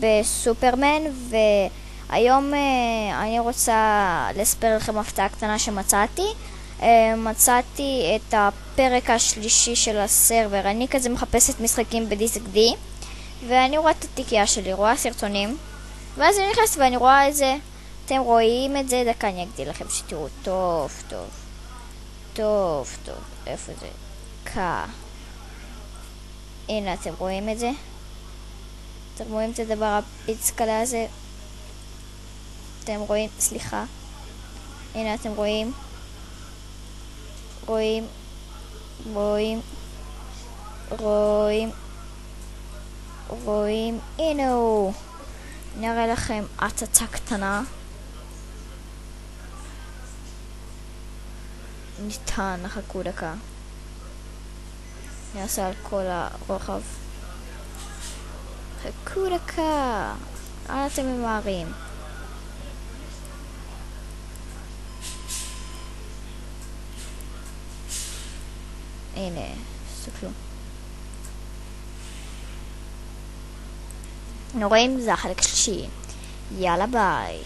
בסופרמן, והיום אני רוצה לספר לכם הפתעה קטנה שמצאתי. מצאתי את הפרק השלישי של הסרבר. אני כזה מחפשת משחקים בדיסק די, ואני רואה את התיקייה שלי, רואה סרטונים, ואז אני נכנסת ואני רואה את זה. אתם רואים את זה? דקה, אני אגדיל לכם שתראו טוב טוב טוב טוב. איפה זה? הנה, אתם רואים את זה? אתם רואים את הדבר הפיצקלה הזה? אתם רואים? סליחה. הנה, אתם רואים? רואים? הנה הוא. נראה לכם הצצה קטנה. ניתן, חכו דקה. נעשה על כל הרוחב. חכו דקה. אתם ממהרים. הנה, תסתכלו. רואים? זה החלק השלישי. יאללה ביי.